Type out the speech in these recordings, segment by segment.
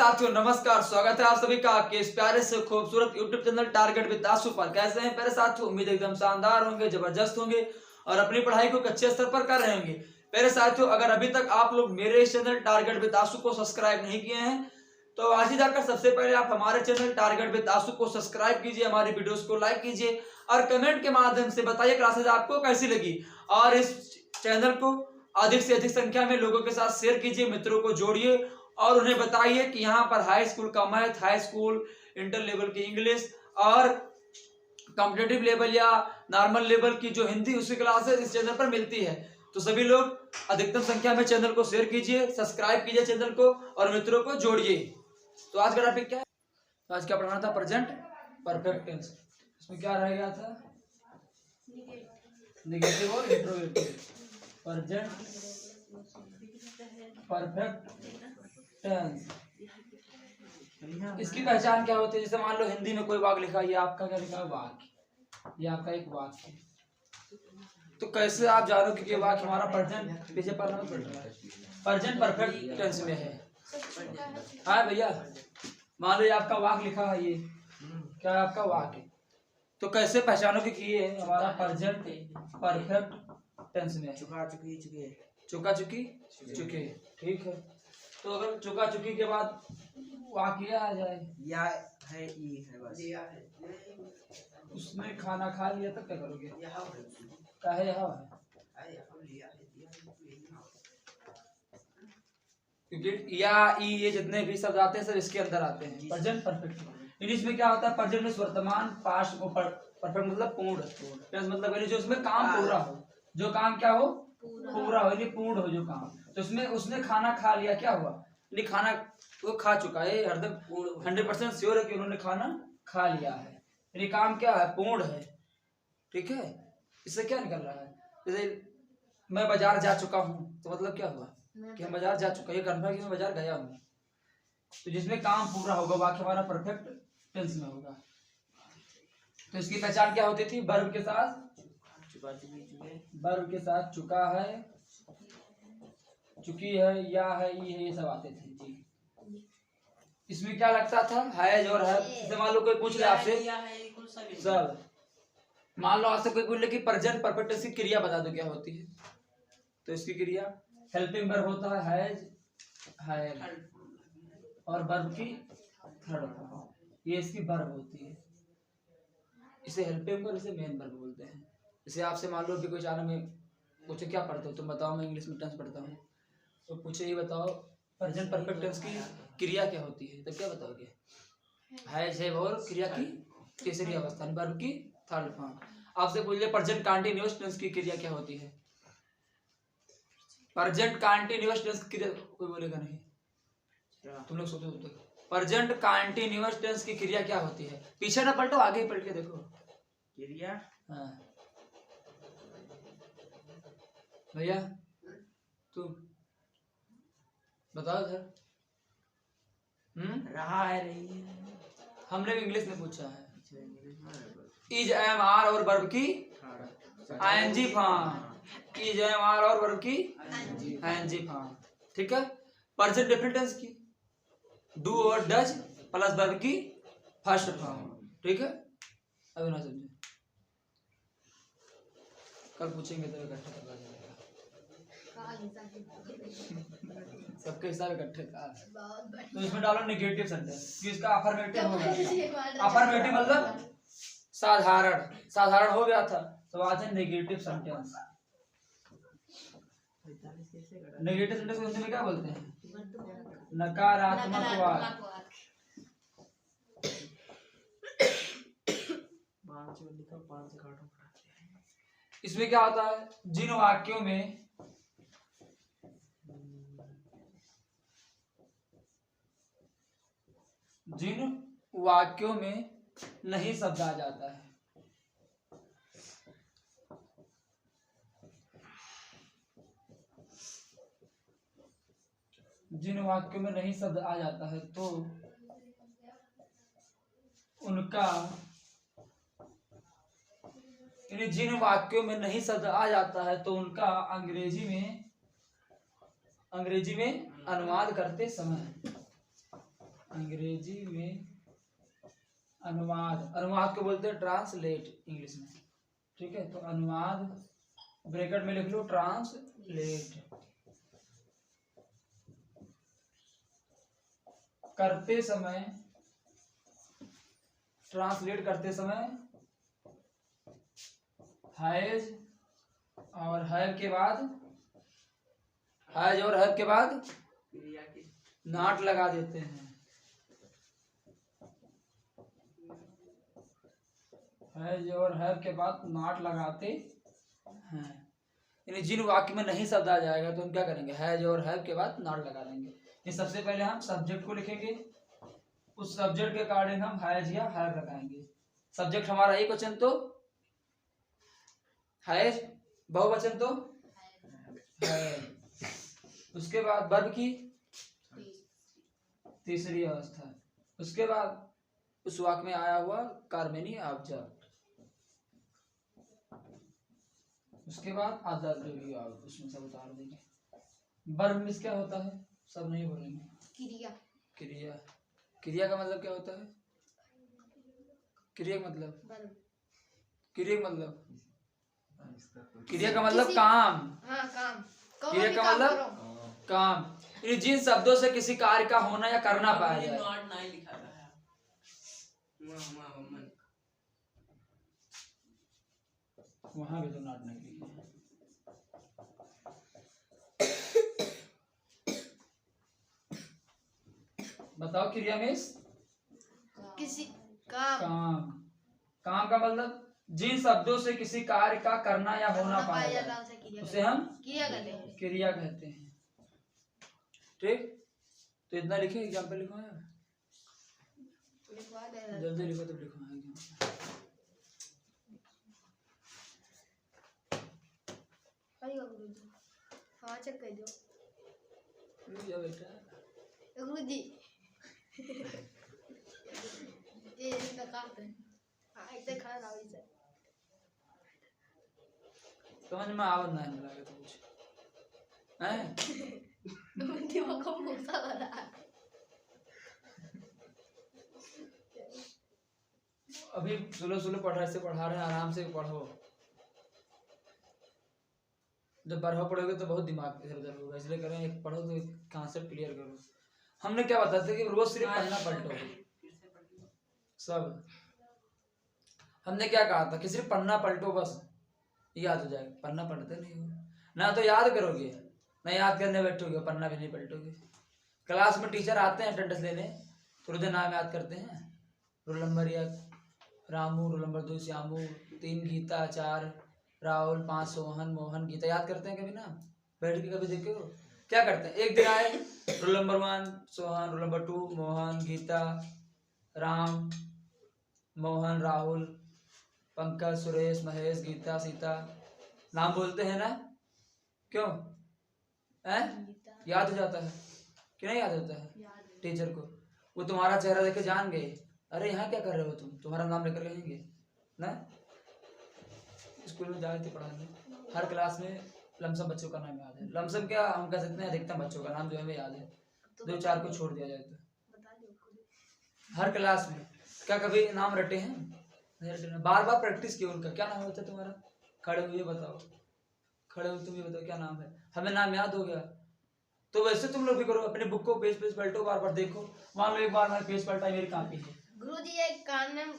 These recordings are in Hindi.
साथियों नमस्कार, स्वागत है आप सभी का आपके इस प्यारे से खूबसूरत यूट्यूब चैनल टारगेट विद आशु पर। कैसे हैं प्यारे साथियों? उम्मीद एकदम शानदार होंगे, जबरदस्त होंगे और अपनी पढ़ाई को अच्छे स्तर पर कर रहे होंगे। प्यारे साथियों, अगर अभी तक आप लोग मेरे इस चैनल टारगेट विद आशु को सब्सक्राइब नहीं किए हैं तो आज ही जाकर सबसे पहले आप हमारे चैनल टारगेट विद आशु को सब्सक्राइब कीजिए, हमारी वीडियोस को लाइक कीजिए और कमेंट के माध्यम से बताइए क्लासेज आपको कैसी लगी। और इस चैनल को अधिक से अधिक संख्या में लोगों के साथ शेयर कीजिए, मित्रों को जोड़िए और उन्हें बताइए कि यहाँ पर हाई स्कूल का math, high school inter level की इंग्लिश और कॉम्पिटिटिव लेवल या नॉर्मल लेवल की जो हिंदी उसकी क्लासेस इस चैनल पर मिलती है। तो सभी लोग अधिकतम संख्या में चैनल को शेयर कीजिए, सब्सक्राइब कीजिए चैनल को और मित्रों को जोड़िए। तो आज का टॉपिक क्या है? तो आज क्या पढ़ाना था? Present perfect tense. इसमें क्या रह गया था? नेगेटिव और इंट्रोगेटिव। प्रेजेंट परफेक्ट टेंस, इसकी पहचान क्या होती है? जैसे मान लो हिंदी में कोई वाक्य लिखा, ये आपका क्या लिखा है? वाक्य, ये आपका एक वाक्य। तो कैसे आप जानोगे कि वाक्य हमारा प्रेजेंट पीछे पढ़ना पड़ रहा है, प्रेजेंट परफेक्ट टेंस में है? हाँ भैया, मान लो ये आपका वाक्य लिखा है, ये क्या है आपका वाक्य। तो कैसे पहचानोगे कि ये हमारा प्रेजेंट परफेक्ट टेंस में है? चुका चुकी चुके, चुका चुकी चुके, ठीक है। तो अगर चुका चुकी के बाद वाक्य आ जाए, या है ई है बस, या है उसने खाना खा लिया तब क्या करोगे? क्या है? यहाँ है, क्योंकि या ई ये जितने भी शब्द आते हैं सब इसके अंदर आते हैं। प्रेजेंट परफेक्ट इंग्लिश में क्या होता है? प्रेजेंट में वर्तमान, पास्ट को परफेक्ट मतलब पूर्ण, टेंस मतलब जो उसमें काम पूरा हो, जो काम क्या हो? पूरा हो, यानी पूर्ण हो जो काम। तो उसमें उसने खाना खा लिया, क्या हुआ? यानी खाना वो खा चुका है, हरदम 100% श्योर है कि उन्होंने खाना खा लिया है, यानी काम क्या है? पूर्ण है, ठीक है। इससे क्या निकल रहा है? जैसे मैं बाजार जा चुका हूँ, तो मतलब क्या हुआ कि हम बाजार जा चुका है, ये कन्फर्म कि मैं बाजार गया हूँ। तो जिसमें काम पूरा होगा वाक्य हमारा परफेक्ट टेंस में होगा। तो इसकी पहचान क्या होती थी? वर्ब के साथ चुका चुकी चुके, वर्ब के साथ चुका है, चुकी है, या है, ई है, ये सब आते थे जी। इसमें क्या लगता था? हैज और है। जैसे मान लो कोई पूछ ले आपसे, सब मान लो आपसे कोई पूछ ले कि प्रेजेंट परफेक्ट टेंस की क्रिया बता दो क्या होती है, तो इसकी क्रिया हेल्पिंग वर्ब होता है हैज, हैड, और वर्ब की थर्ड फॉर्म, ये इसकी वर्ब होती है। इसे हेल्पिंग वर्ब, इसे मेन वर्ब बोलते हैं। जैसे आपसे मान लो कि कोई चार में पूछे क्या पढ़ते हो, तुम बताओ मैं इंग्लिश में टेंस पढ़ता हूँ, तो पूछे ये बताओ प्रेजेंट परफेक्ट टेंस की क्रिया क्या होती है, तो क्या बताओगे? हैज है और क्रिया की तीसरी अवस्था, वर्ब की थर्ड फॉर्म। आपसे पूछ ले प्रेजेंट कंटीन्यूअस टेंस की क्रिया क्या होती है? प्रेजेंट कंटीन्यूअस टेंस की क्रिया कोई बोलेगा नहीं, तुम लोग सोचो तो। प्रेजेंट कंटीन्यूअस टेंस की क्रिया क्या होती है? पीछे ना पलटो, आगे ही पलट के देखो क्रिया। हाँ भैया तुम बताओ इधर। रहा है, रही है, हमने भी इंग्लिश में पूछा है। इज एम आर और वर्ब की ING form, is am are और वर्ब की आईएनजी फॉर्म, ठीक है। प्रेजेंट डेफिनिट टेंस की डू और डज प्लस वर्ब की फर्स्ट फॉर्म, ठीक है। अभी ना समझे, कल पूछेंगे तो इकट्ठे करवा जाएगा, सबके हिसाब इकट्ठे का। तो इसमें डालो नेगेटिव सेंटेंस कि इसका अफर्मेटिव होगा। अफर्मेटिव मतलब साधारण, साधारण हो गया था तो आज है नेगेटिव सेंटेंस। नेगेटिव सेंटेंस को हिंदी में क्या बोलते हैं? नकारात्मक वाक्य। इसमें क्या होता है? जिन वाक्यों में नहीं शब्द आ जाता है, जिन वाक्यों में नहीं शब्द आ जाता है तो उनका, यानी जिन वाक्यों में नहीं शब्द आ जाता है तो उनका अंग्रेजी में अनुवाद करते समय अंग्रेजी में अनुवाद, अनुवाद को बोलते हैं ट्रांसलेट इंग्लिश में, ठीक है। तो अनुवाद ब्रैकेट में लिख लो ट्रांसलेट, करते समय, ट्रांसलेट करते समय हैज और हैव के बाद, हैज और हैव के बाद क्रिया की नॉट लगा देते हैं। हैज और हैव के बाद नॉट लगाते हैं, यानी जिन वाक्य में नहीं शब्द आ जाएगा तो हम क्या करेंगे, हैज और हैव के बाद नॉट लगा देंगे। ये सबसे पहले हम सब्जेक्ट को लिखेंगे, उस सब्जेक्ट के अकॉर्डिंग हम हैज या हैव लगाएंगे। सब्जेक्ट हमारा एक वचन तो हैज, बहुवचन तो हैव। उसके बाद वर्ब की तीसरी अवस्था, उसके बाद उस वाक्य में आया हुआ कार्मेनी ऑब्जेक्ट, उसके बाद अदर जो भी उसमें सब उतार देंगे। वर्ब में क्या होता है, सब नहीं बोलेंगे। क्रिया, क्रिया, क्रिया का मतलब क्या होता है, क्रिया का मतलब, वर्ब, क्रिया का मतलब, क्रिया का मतलब काम, हाँ काम, क्रिया का मतलब काम, यानी जिन शब्दों से किसी कार्य का होना या करना पाया जाए। नॉट नहीं लिखा था वहां भी तो नॉट नहीं लिखी है। बताओ क्रिया में किसी काम, काम, काम का मतलब जिन शब्दों से किसी कार्य का करना या होना पाया जाए जाता है क्रिया उसे हम क्रिया कहते हैं। क्रिया कहते हैं, ठीक। तो इतना लिखे, एग्जाम्पल लिखो है, लिखवा दे। जल्दी लिखो तो लिखो है। हाँ चेक कर दो बेटा गुरुजी। ये इसका काम है। हाँ ऐसे खड़ा रहो इसे। समझ में आवत नहीं लगे तो कुछ हैं, दिमाग को भूसा लगा है। अभी सुलो सुलो पढ़ा से पढ़ा रहे हैं, आराम से पढ़ो। जब बारह पढ़ोगे तो बहुत दिमाग इधर उधर होगा, इसलिए करें एक पढ़ो तो कॉन्सेप्ट क्लियर करो। हमने क्या बताया था कि रोज सिर्फ पढ़ना पलटो सब। हमने क्या कहा था कि सिर्फ पढ़ना पलटो, बस याद हो जाएगा। पढ़ना पढ़ते नहीं हो ना, तो याद करोगे ना, याद करने बैठोगे पढ़ना भी नहीं पलटोगे। क्लास में टीचर आते हैं अटेंडेंस लेने, थोड़ी देर नाम याद करते हैं, रोल नंबर याद, रामू, रोल नंबर 2 श्यामू, 3 गीता, 4 राहुल, 5 सोहन, मोहन, गीता याद करते हैं कभी ना? बैठ के कभी देखे हो? क्या करते हैं, एक दिन आए roll number 1 Sohan, roll number 2 Mohan, Geeta, Ram, Mohan, Rahul, Pankaj, Suresh, Mahesh, Geeta, Sita, नाम बोलते हैं ना? क्यों याद हो जाता है कि नहीं याद होता है? टीचर को वो तुम्हारा चेहरा देखे जान गए, अरे यहाँ क्या कर रहे हो तुम, तुम्हारा नाम लेकर रहेंगे ना। स्कूल में जाए थे पढ़ाने, हर क्लास में लमसम बच्चों का नाम याद है। लमसम क्या हम कह सकते हैं, अधिकतम बच्चों का नाम जो हमें याद है, 2-4 को छोड़ दिया जाए तो। हर क्लास में क्या कभी नाम रटे हैं? बार बार प्रैक्टिस किया उनका। क्या नाम होता है तुम्हारा? खड़े हुए बताओ, खड़े हुए तुम ये बताओ क्या नाम है। हमें नाम याद हो गया तो वैसे तुम लोग भी करो, अपने बुक को पेज पेज पलटो, बार बार देखो। मान लो एक बार मैंने पेज पलटा, मेरी कॉपी है, गुरुजी एक कान में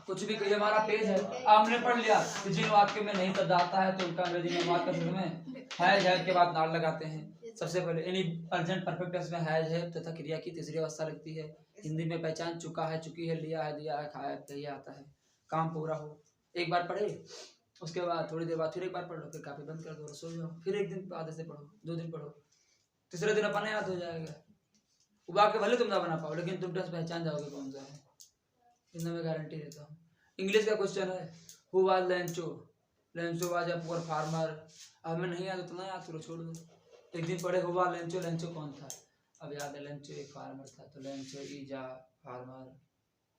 कुछ भी कहिए, हमारा पेज है, आपने पढ़ लिया कि जिन वाक्य में नहीं शब्द आता है तो उनका अंग्रेजी में वाक्य शुरू में हैज के बाद नाल लगाते हैं सबसे पहले। यानी अर्जेंट परफेक्ट टेंस में हैज है तथा क्रिया की तीसरी अवस्था लगती है। हिंदी में पहचान, चुका है, चुकी है, लिया है, दिया है, खाया है, कहिए आता है। काम पूरा हो, एक बार पढ़े, उसके बाद थोड़ी देर बाद फिर एक बार पढ़ लो, फिर कापी बंद कर दो, सो जाओ, फिर एक दिन आधे से पढ़ो, 2 दिन पढ़ो, तीसरे दिन अपने याद हो जाएगा। वाक्य भले तुम ना बना पाओ लेकिन तुम टेंस पहचान जाओगे कौन सा है, इतना मैं गारंटी देता हूँ। इंग्लिश का क्वेश्चन है, who was Lencho, Lencho was a poor farmer. अब हमें नहीं याद उतना याद करो, छोड़ दो। एक दिन पढ़े हु वाज लेंचो, लेंचो कौन था, अब याद है लेंचो एक फार्मर था, तो लेंचो इज अ फार्मर,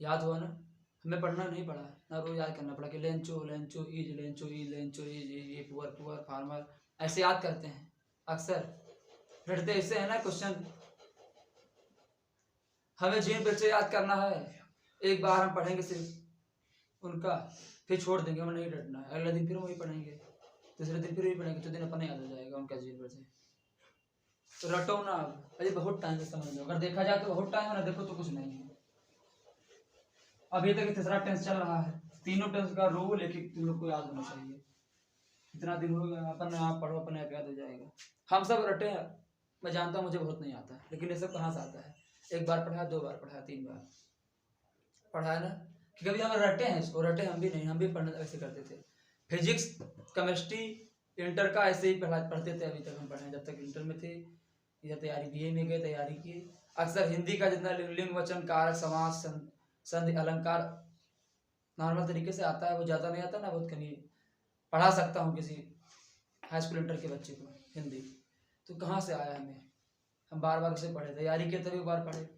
याद हुआ ना। हमें पढ़ना नहीं पड़ा ना, रोज याद करना पड़ा कि Lencho, Lencho is, Lencho is, Lencho is, ये पुअर, पुअर फार्मर, ऐसे याद करते हैं अक्सर, रटते ऐसे है ना क्वेश्चन। हमें जिन बच्चे याद करना है, एक बार हम पढ़ेंगे सिर्फ उनका, फिर छोड़ देंगे, हमें नहीं रटना है। अगले दिन फिर वही पढ़ेंगे, तीसरे दिन फिर वही पढ़ेंगे, तो दिन अपने याद हो जाएगा उनका जीवन बचे। तो रटो ना अब, अरे बहुत टाइम से समझ लो, अगर देखा जाए तो बहुत टाइम है ना, देखो तो कुछ नहीं है। अभी तक तीसरा टेंस चल रहा है, तीनों टेंस का रूल एक एक तुम लोग को याद होना चाहिए। इतना दिन हो गया, अपन आप पढ़ो, अपने आप याद हो जाएगा। हम सब रटे हैं, मैं जानता हूँ मुझे बहुत नहीं आता, लेकिन ये सब कहाँ से आता है? एक बार पढ़ा, 2 बार पढ़ा, 3 बार पढ़ा है ना। कि कभी हम रटे हैं इसको? रटे हम भी नहीं, हम भी पढ़ने ऐसे करते थे। फिजिक्स, केमिस्ट्री, इंटर का ऐसे ही पढ़ते थे। अभी तक हम पढ़े, जब तक इंटर में थे या तैयारी बीए में गए, तैयारी की। अक्सर हिंदी का जितना लिंग, वचन, कारक, समास, संधि, अलंकार नॉर्मल तरीके से आता है, वो ज़्यादा नहीं आता ना, बहुत कमी। पढ़ा सकता हूँ किसी हाई स्कूल इंटर के बच्चे को हिंदी, तो कहाँ से आया हमें? हम बार बार उसे पढ़े, तैयारी के तभी बार पढ़े।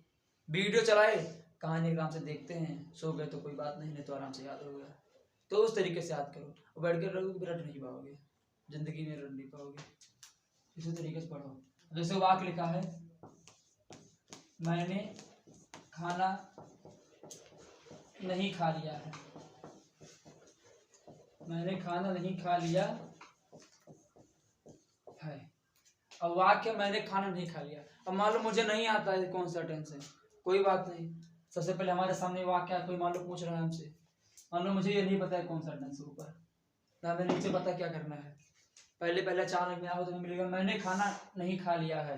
वीडियो चलाए, कहानी आराम से देखते हैं, सो गए तो कोई बात नहीं तो आराम से याद हो गया। तो उस तरीके से याद करो, और बैठ कर रहोगे रट नहीं पाओगे, जिंदगी में रट नहीं पाओगे। इसी तरीके से पढ़ो। जैसे वाक्य लिखा है, मैंने खाना नहीं खा लिया है, मैंने खाना नहीं खा लिया है। अब वाक्य मैंने खाना नहीं खा लिया। अब मान लो मुझे नहीं आता है कौन सा टेंस है, कोई बात नहीं। सबसे पहले हमारे सामने वाक्य है, कोई मान लो पूछ रहा है हमसे, मान लो मुझे ये नहीं पता है कौन सा टेंस है ऊपर, ना मैं नीचे पता क्या करना है। पहले अचानक में आओ तो मिलेगा मैंने खाना नहीं खा लिया है,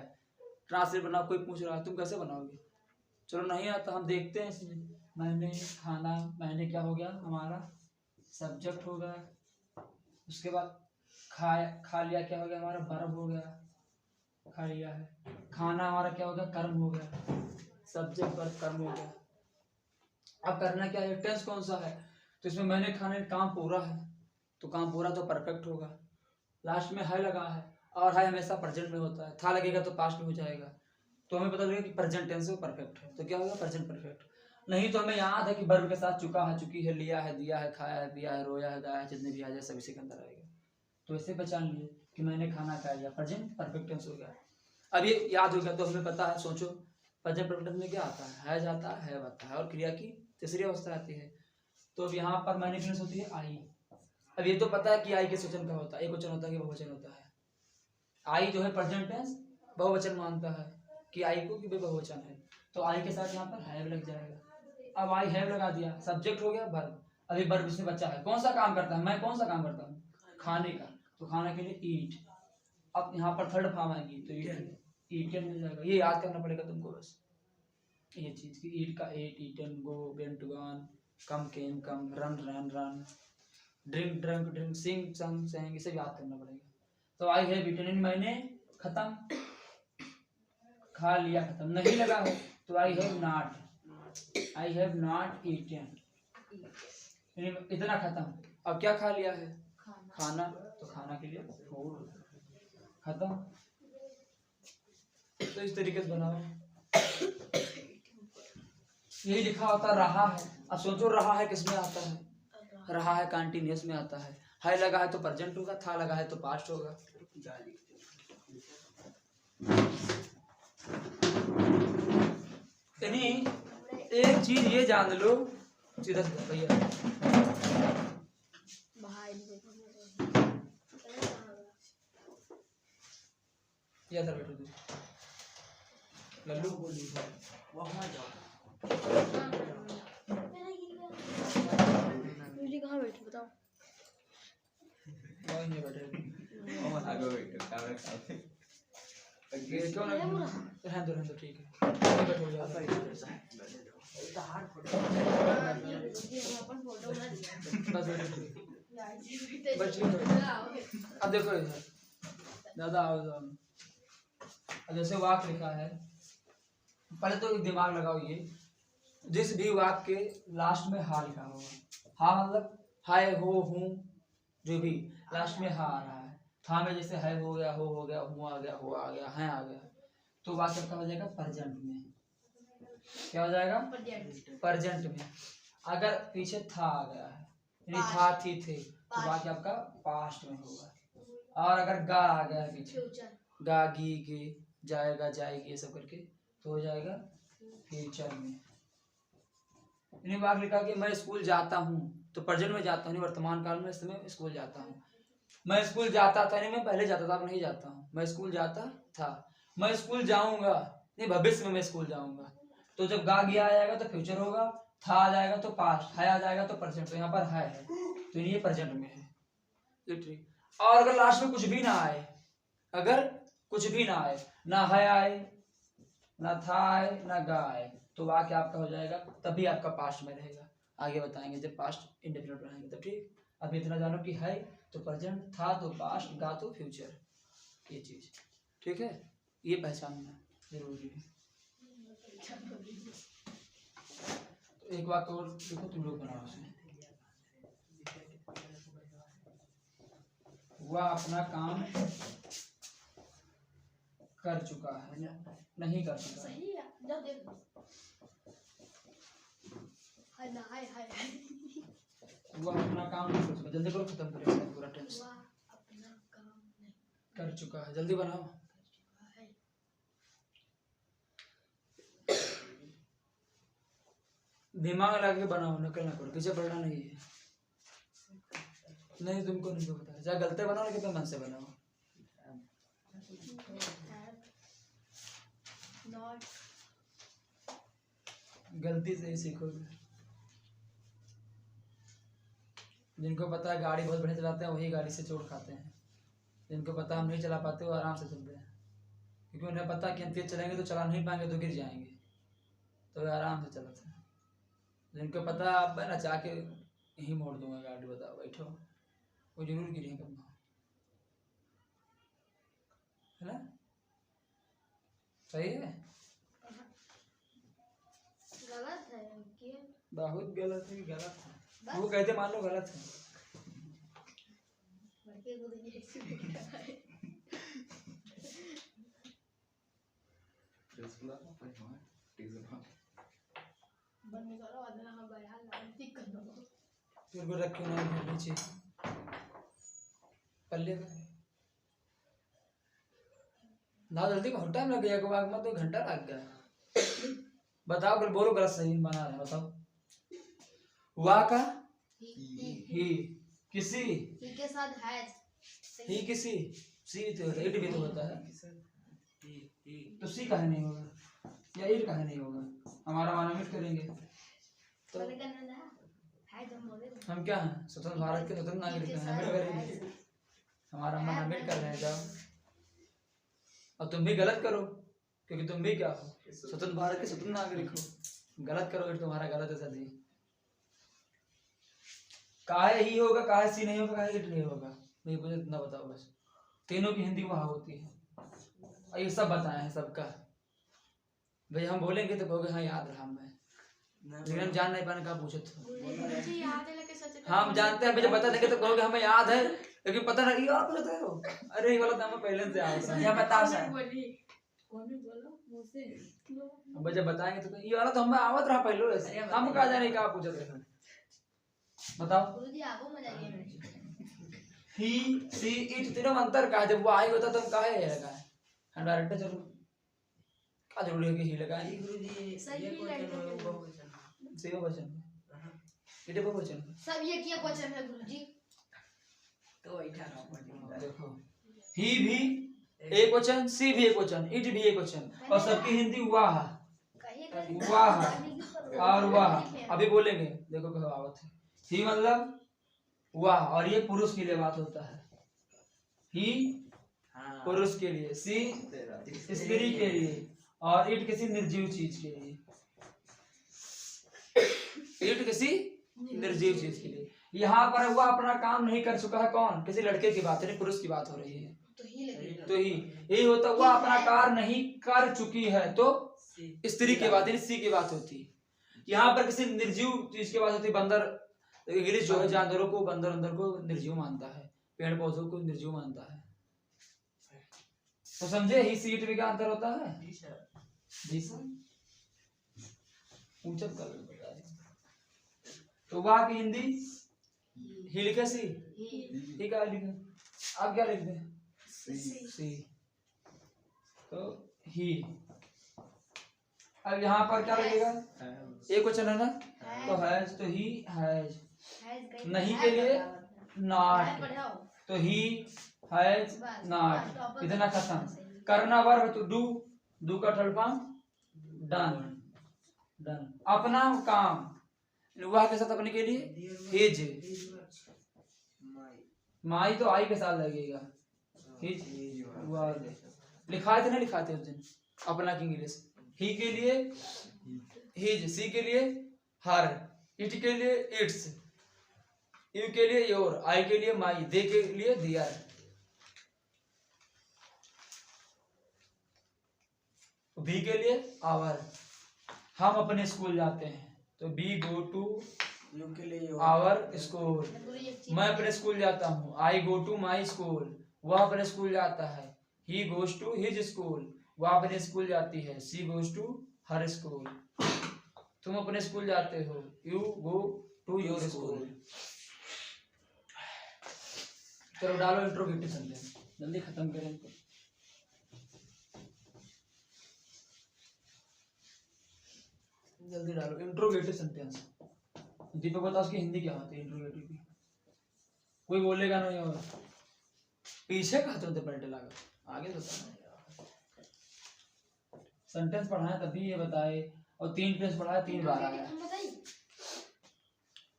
ट्रांसलेट बनाओ। कोई पूछ रहा है तुम कैसे बनाओगे? चलो नहीं आता, हम देखते हैं इसमें। मैंने खाना, मैंने क्या हो गया हमारा सब्जेक्ट हो गया। उसके बाद खा लिया क्या हो गया हमारा वर्ब हो गया, खा लिया है। खाना हमारा क्या हो गया कर्म हो गया, सब्जेक्ट वर्ब कर्म हो गया। अब करना क्या है, टेंस कौन सा है? तो इसमें मैंने खाने काम पूरा है, तो काम पूरा तो परफेक्ट होगा। लास्ट में है लगा है, और है हमेशा प्रेजेंट में होता है, था लगेगा तो पास्ट में हो जाएगा। तो हमें पता लगेगा कि प्रेजेंट टेंस में परफेक्ट है, तो क्या होगा प्रेजेंट परफेक्ट। नहीं तो हमें याद है कि वर्ब के साथ चुका है, चुकी है, लिया है, दिया है, खाया है, पिया है, रोया है, गाया है, जितने भी आ जाए सभी से के अंदर आएगा। तो ऐसे पहचान लिए कि मैंने खाना खा लिया, प्रेजेंट परफेक्ट टेंस हो गया। अब ये याद हो गया तो हमें पता है। सोचो प्रेजेंट परफेक्ट में क्या आता है जाता है आता है, और क्रिया की तीसरी अवस्था आती है। तो अब यहाँ पर मैंने टेंस होती है आई। अब ये तो पता है कि आई किस वचन का होता है, एक वचन होता है कि बहुवचन होता है। आई जो है प्रेजेंट टेंस बहुवचन मानता है कि आई को कि बहुवचन है, तो आई के साथ यहाँ पर हैव लग जाएगा। अब आई हैव लगा दिया, सब्जेक्ट हो गया वर्ब। अभी वर्ब इसमें बचा है, कौन सा काम करता है? मैं कौन सा काम करता हूँ? खाने का, तो खाने के लिए ईट। अब यहाँ पर थर्ड फॉर्म आएगी तो ईटन मिल जाएगा। ये याद करना पड़ेगा तुमको बस, ये चीज की ईट का ate, eaten, go, went, gone, come, came, come, run, run, run, drink, drunk, drink, sing, sung, sang, इसे याद करना पड़ेगा। तो आई हैव ईटन, मैंने खत्म खा लिया, खत्म नहीं लगा है तो आई हैव नॉट ईटन, इतना खत्म। अब क्या खा लिया है? खाना, तो खाना के लिए फूड, खत्म। तो इस तरीके से बनाओ। यही लिखा होता रहा है। अब सोचो रहा है किसमें आता है? रहा है कंटिन्यूअस में आता है लगा है तो प्रेजेंट होगा, था लगा है तो पास्ट होगा। यानी एक चीज ये जान लो, सीधा सीधा भैया या इधर बैठो तू लल्लू बोली वहाँ जाओ। मुझे कहाँ बैठे बताओ? वहीं नहीं बैठे आगे बैठो, कैमरे सामने। ये क्यों नहीं? रहने दो ठीक है, नहीं बैठो जाओ। अपन फोटो बना दिया। बस बैठो। अब देखो इधर दादा आओ जाओ। अब जैसे वाक्य लिखा है, पहले तो दिमाग लगाओ, ये जिस भी वाक्य के लास्ट में हा लिखा होगा, हा मतलब हाय हो हूँ, जो भी लास्ट में हा आ रहा है, था में जैसे है हो गया, हो गया, हूँ आ गया, हो आ गया, है आ गया, तो वाक्य का हो जाएगा प्रेजेंट में। क्या हो जाएगा? प्रेजेंट में। अगर पीछे था आ गया है, यानी था, थी, थे, तो वाक्य आपका पास्ट में होगा। और अगर गा आ गया है पीछे, गा, गी, गे, जाएगा, जाएगी, ये सब करके, तो हो जाएगा फ्यूचर में। इन्हीं बार लिखा कि मैं स्कूल जाता हूँ, तो प्रेजेंट में जाता हूँ, वर्तमान काल में इस समय स्कूल जाता हूँ। मैं स्कूल जाता था, नहीं मैं पहले जाता था, अब नहीं जाता हूँ। मैं स्कूल जाता था। मैं स्कूल जाऊंगा, नहीं भविष्य में मैं स्कूल जाऊंगा। तो जब गा गया आएगा तो फ्यूचर होगा, था आ जाएगा तो पास्ट, है आ जाएगा तो प्रेजेंट। तो यहाँ पर है तो ये प्रेजेंट में है, ये ठीक। और अगर लास्ट में कुछ भी ना आए, अगर कुछ भी ना आए, ना है आए, ना था आए, ना गा आए, तो वाक्य आपका हो जाएगा, तभी आपका पास्ट में रहेगा। आगे बताएंगे जब पास्ट इंडेफिनिट बनाएंगे तब, ठीक। अभी इतना जानो कि है तो प्रेजेंट, था तो पास्ट, गा तो फ्यूचर, ये चीज ठीक है। ये पहचानना जरूरी है। तो एक बात और देखो, तुम लोग बनाओ उसे। वह अपना काम कर चुका है, नहीं कर चुका है। सही है, जब देखो हाय ना हाय हाय वह अपना काम नहीं कर चुका, जल्दी करो, खत्म करो पूरा टेंस। वह अपना काम नहीं कर चुका है, जल्दी बनाओ। कर चुका है। दिमाग लगा के बनाओ, नकल ना करो, पीछे पड़ना नहीं है। नहीं तुमको नहीं पता है, चाहे गलती बनाओ लेकिन तुम मन से बनाओ। नॉट गलती से ही सीखोगे। जिनको पता है गाड़ी बहुत बढ़िया चलाते हैं, वही गाड़ी से चोट खाते हैं। जिनको पता हम नहीं चला पाते, वो आराम से चलते हैं, क्योंकि उन्हें पता है कि हम तेज चलेंगे तो चला नहीं पाएंगे, तो गिर जाएंगे, तो वे आराम से चलते हैं। जिनको पता है आप ना चाह के यहीं मोड़ दूंगा गाड़ी, बताओ बैठो, वो जरूर गिरेगा, है ना? सही है? गलत है कि बहुत गलत है, गलत है। बस। वो कहते मान लो गलत है। लड़के को तो ये सिखाया है। बंद करो, वरना हम बयान लानती कर दो। फिर को रख क्यों ना नीचे पल्ले का ना, जल्दी बहुत टाइम लग गया, को में तो घंटा लग गया। बताओ, फिर बोलो गलत सही बना रहे, बताओ। वाह का ही किसी, ही के साथ है ही किसी, सी तो होता है, इट भी तो होता है, तो सी काहे नहीं होगा, या इट काहे नहीं होगा? हमारा माना मिट करेंगे तो बोले करना ना है, तुम बोले हम क्या हैं, स्वतंत्र भारत के स्वतंत्र नागरिक हैं, मिट करेंगे। हमारा माना मिट कर रहे हैं, जाओ। और तुम भी गलत करो, क्योंकि तुम भी क्या हो, स्वतंत्र भारत के स्वतंत्र नागरिक हो। गलत करोगे तो तुम्हारा गलत है सर जी। काहे ही होगा, काहे सी नहीं होगा, काहे इट नहीं होगा, नहीं मुझे इतना बताओ बस। तीनों की हिंदी वहां होती है, और ये सब बताए हैं सबका। भाई हम बोलेंगे तो कहोगे हाँ याद रहा मैं, लेकिन हम जान नहीं पाने का पूछे थे। मुझे याद है, लेकिन सच हम जानते हैं, मुझे बता देंगे तो कहोगे हमें याद है, लेकिन पता नहीं याद पता है। अरे ये वाला तो हमें पहले से आता है, या बताओ सर। कौन बोलो मुझसे अब जब बताएंगे तो ये वाला तो हमें आवत रहा पहले से, हम कहा जाने का पूछे थे। बताओ। गुरुजी आपको मजा आइए मेरे ही सी इट तीनों में अंतर का है, जब वो आई होता तो हम काहे ये लगाए, हम डायरेक्ट चलो क्या जरूरी है कि ही लगाए। गुरुजी सही ये है, क्वेश्चन लड़के में के बहुवचन। सही वचन इट बहुवचन सब ये क्या क्वेश्चन है गुरुजी? तो बैठा रहो। देखो, ही भी एक वचन, सी भी एक वचन, इट भी एक वचन, और सबकी हिंदी वाह कहिए वाह और वाह। अभी बोलेंगे, देखो कहावत है, ही मतलब वाह, और ये पुरुष के लिए बात होता है। ही हाँ। पुरुष के लिए, सी स्त्री के लिए, और इट किसी निर्जीव चीज के लिए। इट किसी निर्जीव चीज के लिए। यहाँ पर वह अपना काम नहीं कर चुका है, कौन? किसी लड़के की बात है, पुरुष की बात हो रही है, तो ही लगेगा। तो ही यही होता, वह अपना कार्य नहीं कर चुकी है, तो स्त्री की बात है, सी की बात होती है। यहाँ पर किसी निर्जीव चीज की बात होती है। बंदर, इंग्लिश जो है जानवरों को, बंदर अंदर को निर्जीव मानता है, पेड़ पौधों को निर्जीव मानता है। तो समझे ही सी इट भी का अंतर होता है। जी सर। जी सर, ऊंचा कर बता दे। तो वाह की हिंदी ही लिखे सी, ही क्या लिखे, आप क्या लिख दें? सी। तो ही अब यहाँ पर क्या लगेगा, एक क्वेश्चन है ना, है तो हैज, तो ही हैज, है नहीं के लिए नॉट, पढ़ाओ तो ही हैज बस नॉट, इतना खत्म। करना वर्ब तो डू का थर्ड फॉर्म डन, डन। अपना काम, वह के साथ अपने के लिए हिज, माई तो आई के साथ लगेगा, हिज लिखाए थे ना, लिखाए थे उस दिन अपना की इंग्लिश। ही के लिए हिज, सी के लिए हर, इट के लिए इट्स, यू के लिए योर, आई के लिए माई, दे के लिए दियर। बी के लिए आवर, हम अपने स्कूल जाते हैं, तो बी गो टू यू के लिए आवर स्कूल, मैं अपने स्कूल जाता हूँ, आई गो टू माई स्कूल, वह अपने स्कूल जाता है, he goes to his school, वह अपने स्कूल जाती है, she goes to her school, तुम अपने स्कूल जाते हो, you go to your school. चलो डालो इंट्रोगेटिव सेंटेंस, जल्दी खत्म करें। जल्दी डालो इंट्रोगेटिव सेंटेंस। दीपक बताओ उसकी हिंदी क्या होती है इंट्रोगेटिव की? कोई बोलेगा नहीं, और पीछे कहते होते पलटे लागा, आगे बताना। सेंटेंस पढ़ाए तभी ये बताए, और 3 पेज पढ़ाए 3 बार आया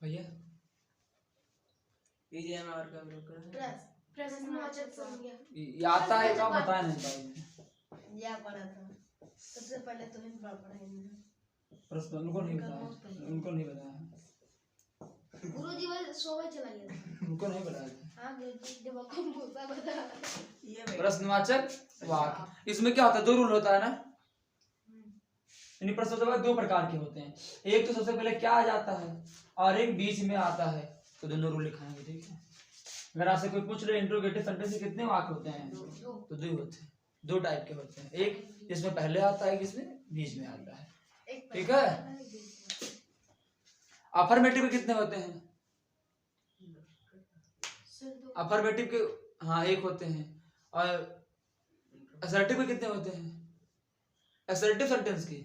भैया। ये आता है क्या, बता नहीं पाए। या पढ़ा था सबसे पहले तो इन पढ़ा प्रश्न उनको नहीं बताया, उनको नहीं बताया, गुरुजी वो सोवे चला गया, उनको नहीं बताया था। हां गुरुजी जब आपको पूछा बता ये प्रश्नवाचक वाक्य, इसमें क्या होता है, 2 रूल होता है ना, यानी प्रश्नवाचक 2 प्रकार के होते हैं, एक तो सबसे पहले क्या आ जाता है, और एक बीच में आता है, तो दोनों रूल लिखाएंगे, ठीक है। अगर आपसे कोई पूछ ले इंट्रोगेटिव सेंटेंस में कितने वाक्य होते हैं, तो 2 होते हैं, 2 टाइप के होते हैं, एक जिसमें पहले आता है, जिसमें बीच में आता है, ठीक है। अफर्मेटिव कितने होते हैं, अफर्मेटिव के हाँ 1 होते हैं, और असर्टिव के कितने होते हैं, असर्टिव सेंटेंस के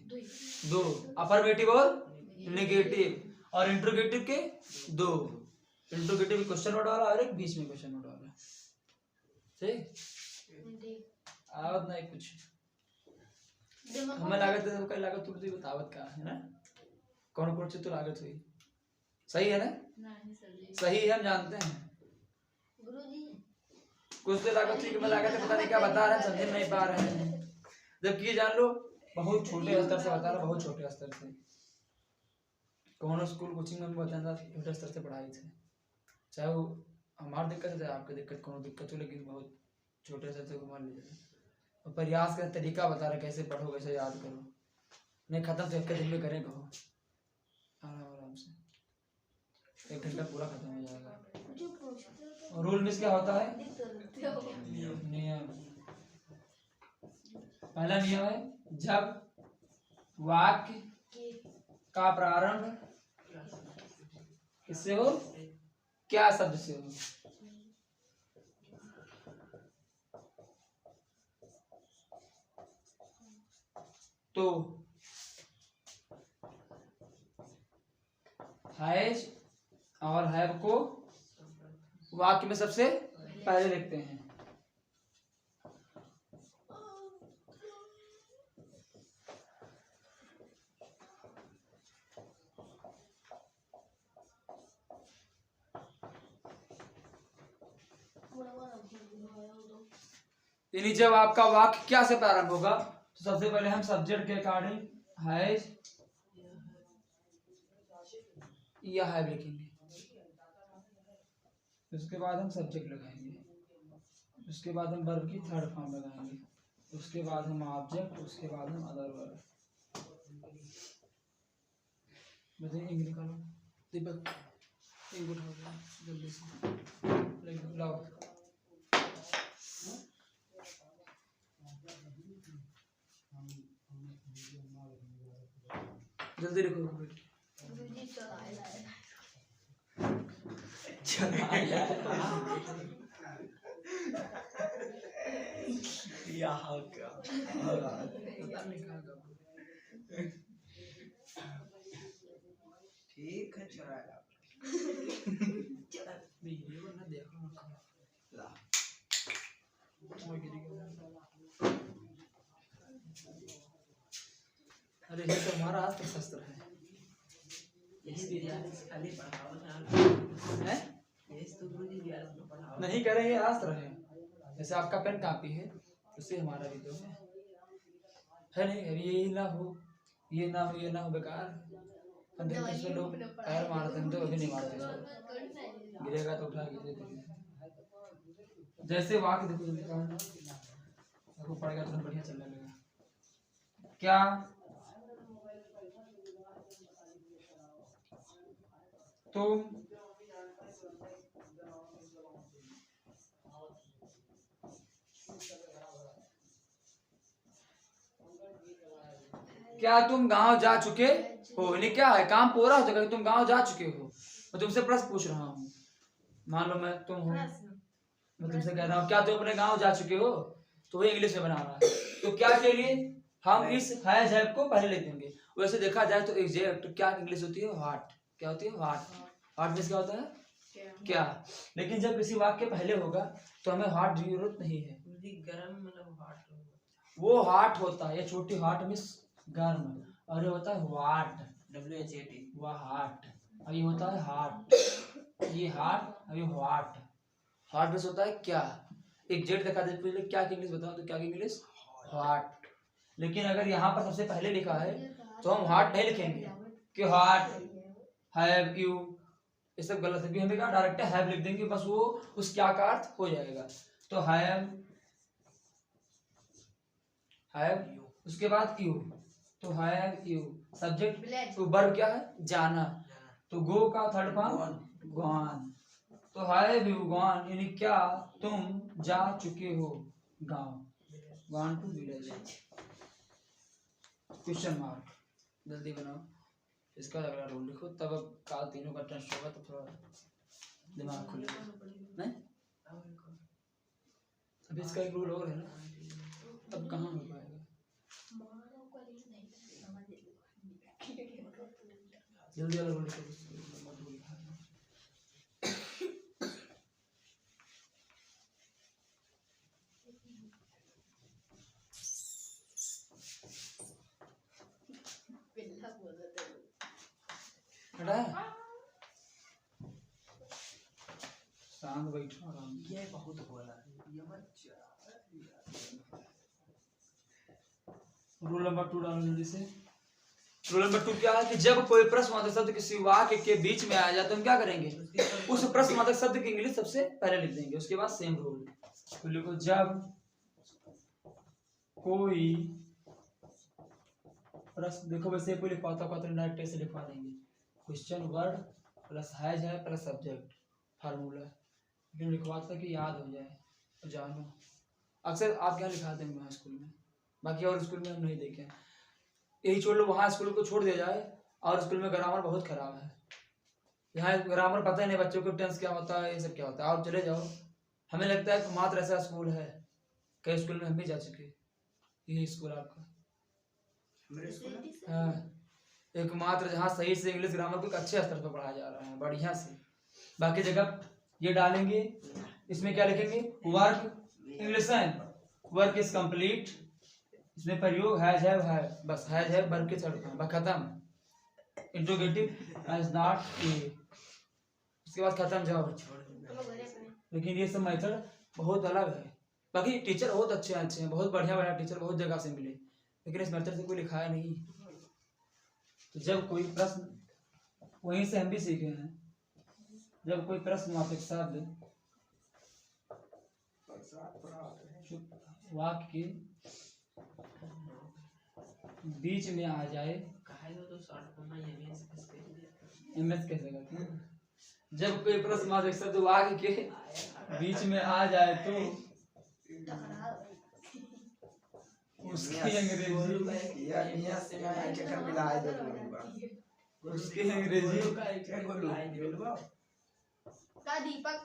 2, अफर्मेटिव और नेगेटिव, और इंट्रोगेटिव के 2, इंट्रोगेटिव क्वेश्चन वर्ड वाला और एक बीच में क्वेश्चन वर्ड वाला, ठीक। आवत नहीं कुछ हमें लागत है, कई लागत तुरंत बतावत का है ना, कौन कौन सी तो लागत हुई, सही है ना, नहीं सर सही है, हम जानते हैं। गुरुजी कुछ तो लागत हुई कि मैं लागत है पता नहीं क्या बता रहे हैं, समझ नहीं पा रहे हैं, जबकि जान लो बहुत छोटे स्तर से बता रहा, बहुत छोटे स्तर से, कौन स्कूल कोचिंग में बताया छोटे स्तर से पढ़ाई थे, चाहे वो हमारी दिक्कत है चाहे आपकी दिक्कत, कौन दिक्कत हो, लेकिन बहुत छोटे स्तर से घुमा लीजिए, और प्रयास का तरीका बता रहे, कैसे पढ़ो कैसे याद करो, नहीं खत्म तो 1 दिन में करें, कहो आराम से 1 घंटा पूरा खत्म हो जाएगा। और रूल में क्या होता है, नियम, पहला नियम है, जब वाक्य का प्रारंभ किससे हो, क्या शब्द से हो, तो हैज और हैव को वाक्य में सबसे पहले लिखते हैं, यानी जब आपका वाक्य क्या से प्रारंभ होगा, तो सबसे पहले हम सब्जेक्ट के अकॉर्डिंग हैज या हैव लिखेंगे, उसके बाद हम सब्जेक्ट लगाएंगे, उसके बाद हम वर्ब की 3rd फॉर्म लगाएंगे, उसके बाद हम ऑब्जेक्ट, उसके बाद हम अदर वर्ब। बताइए इंग्लिश निकालो दीपक, इंक उठाओ जल्दी से, लाओ जल्दी लिखो। गुरुजी चलाए लाए यहाँ क्या पता नहीं कहाँ गया। ठीक है चुराया वीडियो ना देखो ला और गिर गया। अरे ये तो हमारा आज का शस्त्र है। यही विद्यालय खाली पढ़ाओ ना हैं? यही तो गुरुजी विद्यालय में पढ़ाओ नहीं करेंगे, अस्त्र है। जैसे आपका पेन कापी है, उससे हमारा भी तो है नहीं। अभी ये ना हो, ये ना हो, ये ना हो, बेकार है। हम देखते हैं इसमें लोग पैर मारते हैं, तो अभी नहीं मारते इसको। गिरेगा तो उठा के दे देंगे। जैसे वाक्य देखो जल्दी आपको पड़ेगा तो बढ़िया चलने लगेगा। क्या तुम क्या तुम गांव जा चुके हो? यानी क्या है, काम पूरा हो जाएगा कि तुम गांव जा चुके हो। मैं तुमसे प्रश्न पूछ रहा हूँ। मान लो मैं तुम हूँ, मैं तुमसे कह रहा हूँ क्या तुम अपने गांव जा चुके हो, तो वो इंग्लिश में बना रहा है। तो क्या के लिए हम इस हैज हैव को पहले लिख देंगे। वैसे देखा जाए तो एग्जैक्ट क्या इंग्लिश होती है, व्हाट। क्या होती है, व्हाट। व्हाट मींस क्या होता है, क्या। लेकिन जब किसी वाक्य पहले होगा तो हमें व्हाट की जरूरत नहीं है। गुरुजी गरम मतलब हार्ट वो हार्ट होता है, ये छोटी हार्ट मींस गर्म, और ये होता है व्हाट, WHAT वह हार्ट, और ये होता है हार्ट। ये हार्ट और ये व्हाट। हार्ट मींस होता है क्या। एक जेड दिखा दे पहले क्या की इंग्लिश बताओ, तो क्या की इंग्लिश, व्हाट। लेकिन अगर यहाँ पर सबसे पहले लिखा है तो हम व्हाट नहीं लिखेंगे कि व्हाट हैव यू, ये सब गलत है। हमें क्या डायरेक्ट हैव लिख देंगे, बस वो उस क्या का अर्थ हो जाएगा। तो हैव उसके बाद यू, तो हैव यू सब्जेक्ट, तो वर्ब क्या है, जाना। तो गो का थर्ड फॉर्म गॉन। तो हैव यू गॉन यानी क्या तुम जा चुके हो गांव, gone to village. Question mark, जल्दी बनाओ। इसका अगला रूल लिखो, तब का तीनों का टेस्ट होगा तो थोड़ा दिमाग खुलेगा। नहीं अभी इसका एक रूल और है ना, तब कहाँ हो पाएगा। जल्दी वाला रूल लिखो। हटा शांत बैठो आराम से। ये बहुत बोला ये मत रूल नंबर 2 डालो जल्दी से। रूल नंबर 2 क्या है कि जब कोई प्रश्नवाचक शब्द किसी वाक्य के बीच में आ जाए तो हम क्या करेंगे, उस प्रश्नवाचक शब्द की इंग्लिश सबसे पहले लिख देंगे। उसके बाद सेम रूल, तो लिखो जब कोई प्रश्न, देखो वैसे कोई लिखवाता होगा तो डायरेक्ट ऐसे लिखवा देंगे, क्वेश्चन वर्ड प्लस हैज है प्लस सब्जेक्ट फार्मूला। लेकिन लिखवाता कि याद हो जाए तो जानो। अक्सर आप क्या लिखा देंगे वहाँ स्कूल में, बाकी और स्कूल में हम नहीं देखे। यही छोड़ लो, वहाँ स्कूल को छोड़ दिया जाए और स्कूल में ग्रामर बहुत खराब है। यहाँ ग्रामर पता ही नहीं बच्चों को, टेंस क्या होता है, ये सब क्या होता है। आप चले जाओ, हमें लगता है कि मात्र ऐसा स्कूल है, कई स्कूल में हम भी जा चुके। यही स्कूल आपका मेरे स्कूल में हाँ, एकमात्र जहाँ सही से इंग्लिश ग्रामर को एक अच्छे स्तर पर पढ़ाया जा रहा है बढ़िया से। बाकी जगह ये डालेंगे, इसमें क्या लिखेंगे, work English work is complete, इसमें प्रयोग हैज हैव है, बस हैज हैव वर्ब के थर्ड फॉर्म, बस खत्म। इंट्रोगेटिव हैज नॉट ए, उसके बाद खत्म जाओ। लेकिन ये सब मेथड बहुत अलग है। बाकी टीचर बहुत अच्छे हैं, बहुत बढ़िया टीचर बहुत जगह से मिले, लेकिन इस मेथड से कोई लिखाया नहीं। तो जब कोई प्रश्न, वहीं से हम भी सीखे हैं, जब कोई प्रश्नवाचक शब्द वाक्य के बीच में आ जाए, तो शॉर्ट फॉर्म में एमएस कैसे करते हैं, जब कोई प्रश्नवाचक शब्द वाक्य के बीच में आ जाए तो उसकी अंग्रेजी, उसकी अंग्रेजी का दीपक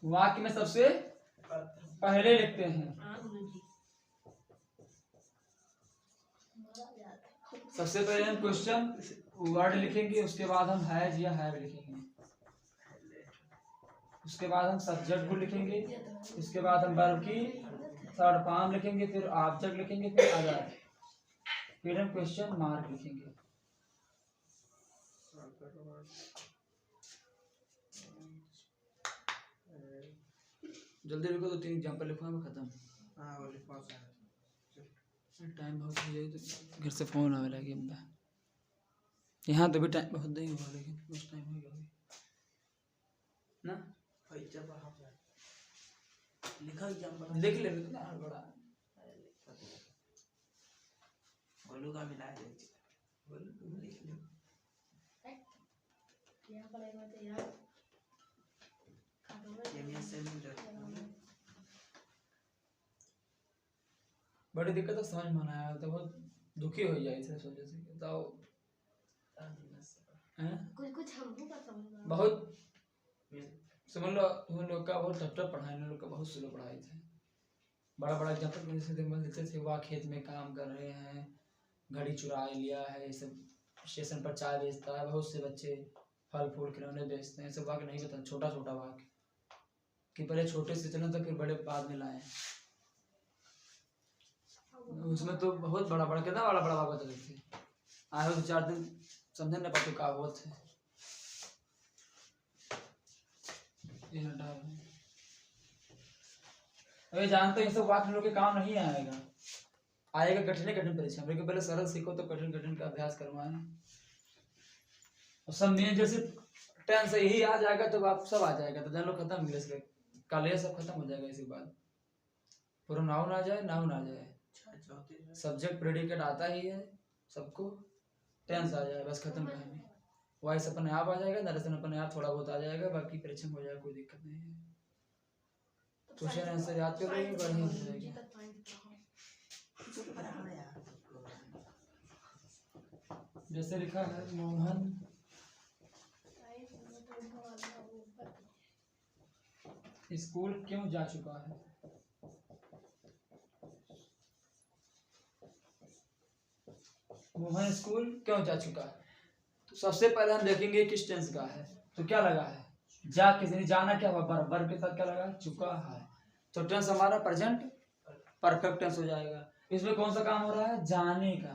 वाक्य में सबसे पहले लिखते हैं। हाँ गुरुजी। सबसे पहले हम क्वेश्चन वर्ड लिखेंगे, उसके बाद हम हैज या हैव लिखेंगे, उसके बाद हम सब्जेक्ट को लिखेंगे, इसके बाद हम वर्ब की थर्ड फॉर्म लिखेंगे, फिर ऑब्जेक्ट लिखेंगे, फिर अदर, फिर हम क्वेश्चन मार्क लिखेंगे। जल्दी लिखो, 2-3 एग्जांपल लिखो, मैं खत्म। हाँ वो लिखवा सा टाइम बहुत हो जाए तो घर से फोन आवे लगे बंदा। यहाँ तो भी टाइम बहुत नहीं हुआ, लेकिन कुछ टाइम हो गया ना। भाई जब आप लिखा एग्जांपल लिख ले ना बड़ा। गोलू का मिला है गोलू तुम लिख लो। क्या पड़ेगा तो यार ये मैं सेम डर बड़ी दिक्कत है, समझ में आया तो बहुत दुखी हो जाए इस वजह से। बताओ हैं कुछ कुछ हमको का समझ में बहुत समझ लो, तुम लोग का बहुत टफ पढ़ाई, लोग का बहुत स्लो पढ़ाई थे। बड़ा बड़ा एग्जाम्पल जैसे दिमाग देते थे, वह खेत में काम कर रहे हैं, घड़ी चुरा लिया है, ये सब स्टेशन पर चाय बेचता है, बहुत से बच्चे फल फूल खिलौने बेचते हैं, सब वाक्य नहीं बता, छोटा छोटा वाक्य कि पहले छोटे से चले तो फिर बड़े बाद में लाए। उसमें तो बहुत बड़ा बड़ा, कितना बड़ा बड़ा वाक्य बता थे, आए हो 2-4 दिन समझे न पाते का बहुत है। अरे जानते हैं, सब वाक्य लोग के काम नहीं आएगा, आएगा कठिन कठिन परीक्षा। मेरे को पहले सरल सीखो तो कठिन कठिन का अभ्यास करवाएं, और सब मेन जैसे 10 से यही आ जाएगा तो आप सब आ जाएगा, तो जान लो खत्म इंग्लिश का कालिया सब खत्म हो जाएगा। इसी बात पूरा नाउन आ जाए, नाउन आ जाए, सब्जेक्ट प्रेडिकेट आता ही है सबको, टेंस आ जाए, बस खत्म कहानी। वॉइस अपने आप आ जाएगा, नरेशन अपने आप थोड़ा बहुत आ जाएगा, बाकी परीक्षा में हो जाएगा, कोई दिक्कत नहीं है। क्वेश्चन आंसर याद कर रही है, बढ़िया हो जाएगा। जैसे लिखा है मोहन स्कूल क्यों जा चुका है। मोहन स्कूल क्यों जा चुका है, तो सबसे पहले हम देखेंगे किस टेंस का है। तो क्या लगा है, जा किसी ने जाना, क्या हुआ वर्ब के साथ क्या लगा, चुका है, तो टेंस हमारा प्रेजेंट परफेक्ट टेंस हो जाएगा। इसमें कौन सा काम हो रहा है, जाने का।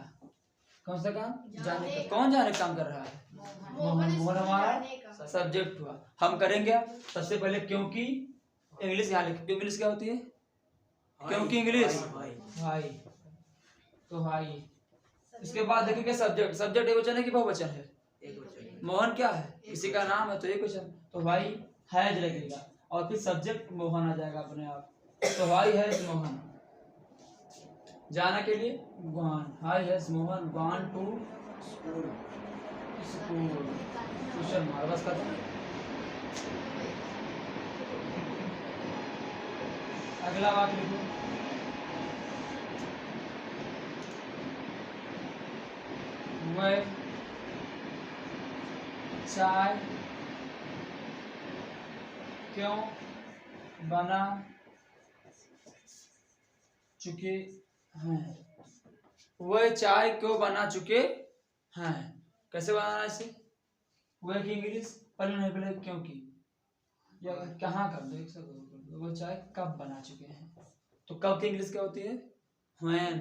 कौन सा काम, जाने का। कौन जाने का काम कर रहा है, मोहन। मोहन हमारा सब्जेक्ट हुआ। हम करेंगे सबसे पहले क्योंकि, इंग्लिश यहाँ लिखे, इंग्लिश क्या होती है, क्योंकि इंग्लिश भाई, तो भाई। इसके बाद देखेंगे सब्जेक्ट, सब्जेक्ट एक वचन है कि बहुवचन है, मोहन क्या है, किसी का नाम है तो एक वचन, तो भाई हैज लगेगा, और फिर सब्जेक्ट मोहन आ जाएगा अपने आप, तो भाई हैज मोहन। जाना के लिए gone, hi has Mohan gone to school, question mark, बस खत्म। अगला वाक्य लिखो, वह चाय क्यों बना चुके हैं। वह चाय क्यों बना चुके हैं, कैसे बनाना इसे, वह की इंग्लिश पहले नहीं, पहले क्योंकि या कहाँ कर दो, वह चाय कब बना चुके हैं, तो कब की इंग्लिश क्या होती है, व्हेन,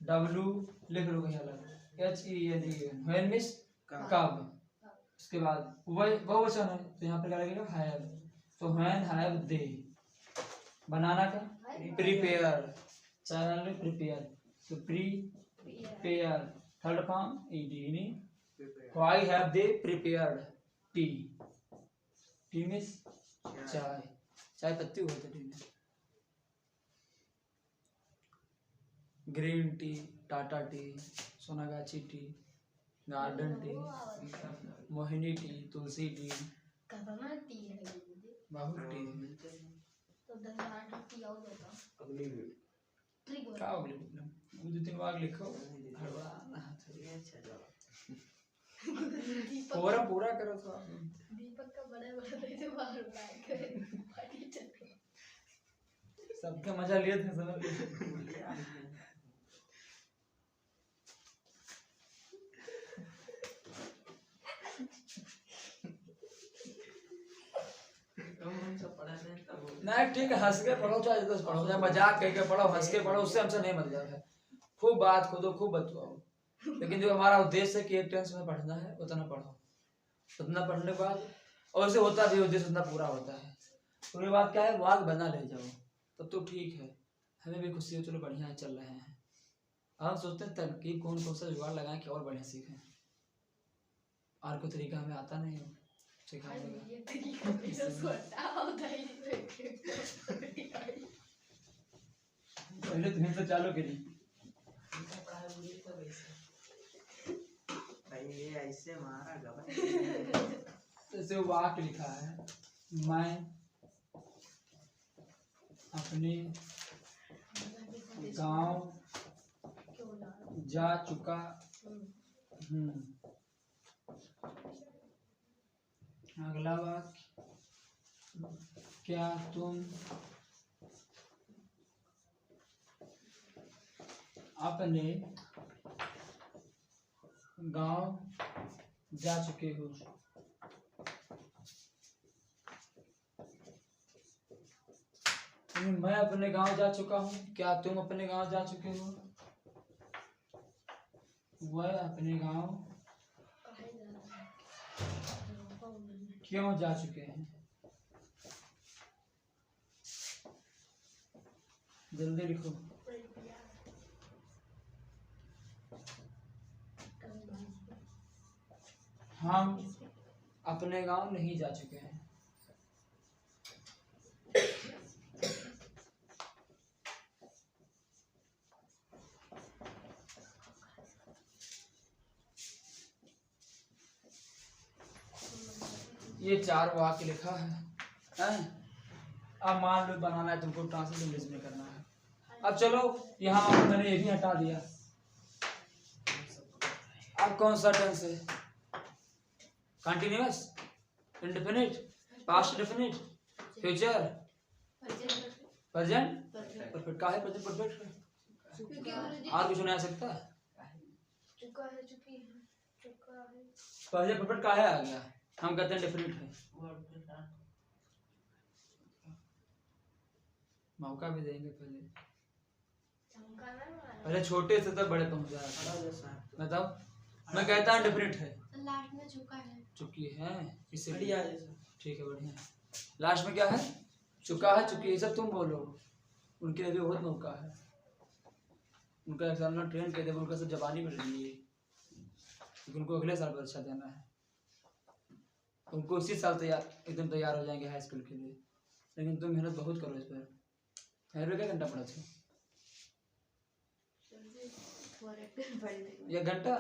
W लिख लो कहीं अलग, HEN, व्हेन मींस कब। उसके बाद वह बहुवचन है, तो यहाँ पे क्या लगेगा, हैव, तो व्हेन हैव दे। बनाना का प्रिपेयर, चाय प्रिपेयर, तो prepare third form ED, why have they prepared tea, tea means chai, चाय पत्ती होती है टी में। Green tea, Tata tea, Sonagachi tea, garden tea, Mohini tea, Tulsi tea, कितना टी है ये, बहुत टी तो 10-8 टी और होगा अगली ट्रिक क्या हो गया, वो 2-3 बार लिखो, पूरा पूरा करो तो दीपक का बड़े बड़े से बाहर बैठ कर पार्टी चल रही है। सबका मजा लिए थे सब। हम सब पढ़ाते हैं तब नहीं ठीक है, हंस के पढ़ो चाहे तो पढ़ो, चाहे मजाक कह के पढ़ो, हंस के पढ़ो, उससे हमसे नहीं मतलब है। खूब बात खोदो, खूब बतवाओ, लेकिन जो हमारा उद्देश्य है कि एक टेंस में पढ़ना है उतना पढ़ो। उतना पढ़ने के बाद और उसे होता भी उद्देश्य उतना पूरा होता है। उसके बाद क्या है, वाक बना ले जाओ तब तो ठीक है, हमें भी खुशी हो, चलो बढ़िया है, चल रहे हैं। हम सोचते हैं तरकीब कौन कौन सा जुगाड़ लगाएं कि और बढ़िया सीखें, और कोई तरीका हमें आता नहीं है सिखाने का। ये तरीका मेरा छोटा होता है पहले तुम्हें तो चालू करी। हमने पढ़ाई हुई तो वैसे भाई ये ऐसे मारा गवा जैसे वाक लिखा है, मैं अपने गांव जा चुका हूँ। अगला वाक्य, क्या तुम अपने गांव जा चुके हो? मैं अपने गांव जा चुका हूँ, क्या तुम अपने गांव जा चुके हो? वह अपने गांव क्यों जा चुके हैं? जल्दी लिखो। हम अपने गांव नहीं जा चुके हैं। ये 4 वाक्य लिखा है, हैं? अब मान लो बनाना है तुमको, ट्रांसलेट इंग्लिश में करना है। अब चलो यहाँ मैंने ये भी हटा दिया। अब कौन सा टेंस है? Continuous, indefinite, past definite, future, present perfect. का है प्रेजेंट परफेक्ट? और कुछ नहीं आ सकता। चुका है, चुकी है, चुका है। प्रेजेंट परफेक्ट का है आ गया, हम कहते हैं डेफिनिट है। मौका भी देंगे पहले छोटे से तब बड़े पहुंच जाए। बताओ, मैं कहता हूँ डेफिनिट है। लास्ट में चुका है, चुकी है, इससे बढ़िया ठीक है, बढ़िया। लास्ट में क्या है? चुका है, चुकी है, सब तुम बोलो। उनके लिए भी बहुत मौका है। उनका एग्जामिनर ट्रेन कहते हैं, उनका सब जबानी मिल रही है, क्योंकि उनको अगले साल परीक्षा देना है। उनको इसी साल एकदम तैयार हो जाएंगे हाई स्कूल के लिए। लेकिन तुम मेहनत बहुत करो इस पर। क्या घंटा पढ़ा थे? 1 घंटा,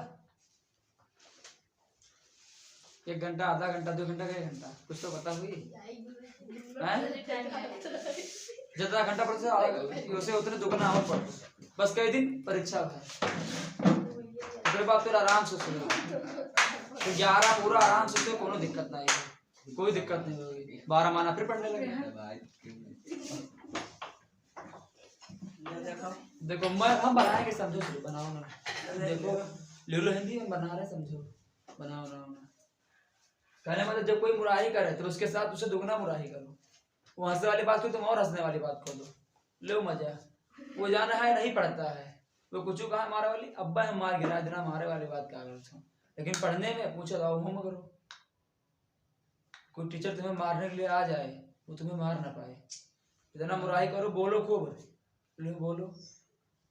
1 घंटा, आधा घंटा, 2 घंटा, 1 घंटा, कुछ तो पता हुई जितना घंटा पढ़ते उसे उतने दुगना और पढ़ो। बस कई दिन परीक्षा है, फिर बात फिर आराम से सुनो। तो 11 पूरा आराम से सुनो, कोनो दिक्कत नहीं है, कोई दिक्कत नहीं होगी। 12 माना फिर पढ़ने लगे। देखो मैं हम बनाएंगे, समझो, शुरू बनाओ ना। देखो ले लो हिंदी में बना रहे, समझो, बनाओ ना। कहने मतलब जब कोई मुराही करे तो उसके साथ उसे दुगना मुराही करो। वो हंसने वाली बात को तुम और हंसने वाली बात खोलो, लो मजा। वो जाना है नहीं पढ़ता है, वो कुछ कहा मारे वाली अब्बा है मार गिरा देना, मारे वाली बात क्या करते। लेकिन पढ़ने में पूछो तो होम करो। कोई टीचर तुम्हें मारने के लिए आ जाए, वो तुम्हें मार ना पाए, इतना मुराही करो, बोलो खूब, बोलो।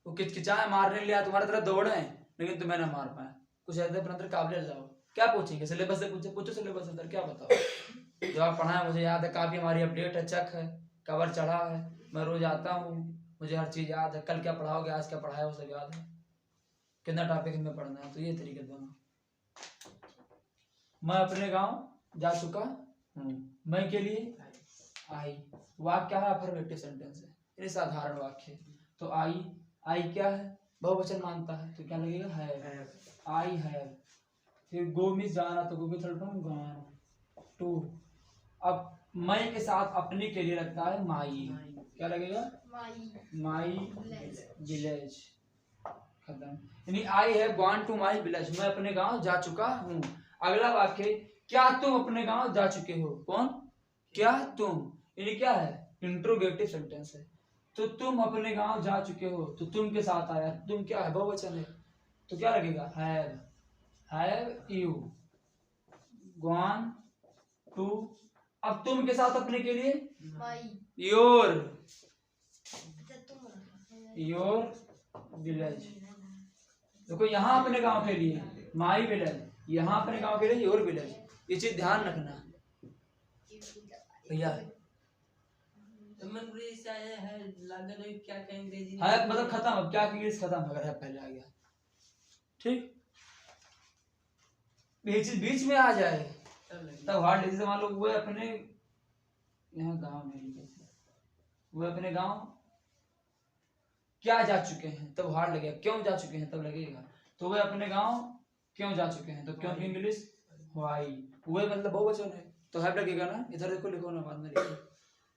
वो किचकिचाए मारने के लिए आए, तुम्हारी तरफ दौड़े लेकिन तुम्हें ना मार पाए। कुछ ऐसे अपने अंदर काबिलियत लाओ। क्या पूछेंगे? सिलेबस से पूछो सिलेबस अंदर क्या बताओ। जो आप पढ़ाए मुझे याद है, काफी हमारी अपडेट है, चेक है, कवर चढ़ा है, मैं रोज आता हूँ, मुझे हर चीज याद है। कल क्या पढ़ाओगे, आज क्या पढ़ाया वो सब याद है, कितना टॉपिक में पढ़ना है। तो ये तरीके दोनों। मैं अपने गाँव जा चुका हूँ, मैं के लिए आई। वाक्य क्या है? अफर्मेटिव सेंटेंस है, ये साधारण वाक्य है। तो आई क्या है? बहुवचन मानता है, तो क्या लगेगा? है। आई है। फिर गो मीन्स जाना, तो गो में थर्ड फॉर्म गॉन। टू। अब मैं के साथ अपने के लिए लगता है माई। क्या लगेगा? My village. खत्म। यानी आई है गॉन टू माई विलेज, मैं अपने गांव जा चुका हूँ। अगला वाक्य, क्या तुम अपने गांव जा चुके हो? कौन? क्या तुम, यानी क्या है? इंट्रोगेटिव सेंटेंस है। तो तुम अपने गांव जा चुके हो, तो तुम के साथ आया, तुम क्या है? बहुवचन है, तो क्या लगेगा? Have you gone to. अब तुम के साथ अपने के लिए योर विलेज। देखो यहाँ अपने गांव के लिए माई विलेज, यहाँ अपने गांव के लिए योर विलेज, ये चीज ध्यान रखना भैया। तो मन से आया है लागल है क्या कहें अंग्रेजी में? है मतलब खत्म, अब क्या इंग्लिश खत्म, अगर है पहले आ गया ठीक, ये चीज बीच में आ जाए तब हार्ड। जैसे मान लो वो अपने यहाँ गांव में, वो अपने गांव क्या जा चुके हैं, तब हार्ड लगेगा। क्यों जा चुके हैं, तब लगेगा। तो वे अपने गांव क्यों जा चुके हैं, तो क्यों की इंग्लिश व्हाई। वो मतलब बहुवचन है तो हैव लगेगा ना, इधर देखो, लिखो ना, बाद में लिखो।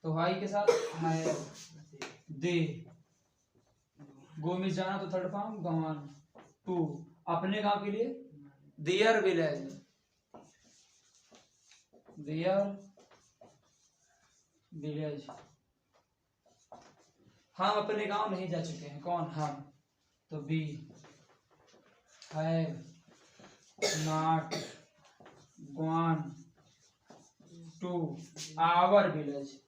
तो व्हाई के साथ हैव, दे, गो में जाना तो थर्ड फॉर्म गॉन टू, अपने गांव के लिए देयर विलेज, देयर विलेज। हम अपने गांव नहीं जा चुके हैं, कौन? हम। तो we have not gone to our village.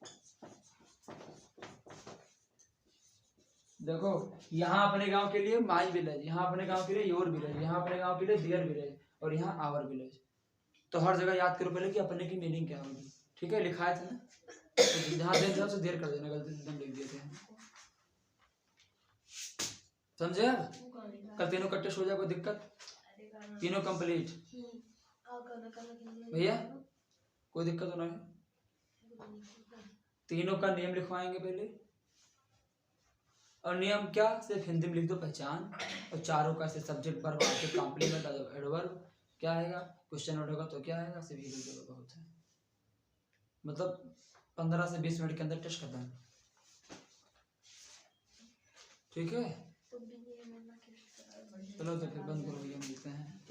देखो यहाँ अपने गांव के लिए माई विलेज, यहाँ अपने गांव के लिए योर विलेज, यहाँ अपने गांव के लिए देयर विलेज, और यहाँ आवर विलेज। तो हर जगह याद करो पहले कि अपने की मीनिंग क्या होगी। ठीक है, लिखा है था ना, तो जहाँ देर जाओ देर कर देना, गलती से लिख दिए थे। समझे? कल तीनों कट्टे सो जाए, कोई दिक्कत? तीनों कंप्लीट भैया, कोई दिक्कत तो नहीं? तीनों का नियम लिखवाएंगे पहले, और नियम क्या? सिर्फ हिंदी में लिख दो पहचान, और चारों का सिर्फ सब्जेक्ट वर्ब आके कॉम्प्लीमेंट एडवर्ब क्या आएगा, क्वेश्चन वर्ड होगा तो क्या आएगा, सिर्फ यही लिख दो, बहुत है। मतलब 15 से 20 मिनट के अंदर टेस्ट खत्म। ठीक है, चलो तो फिर बंद करो, हम लिखते हैं।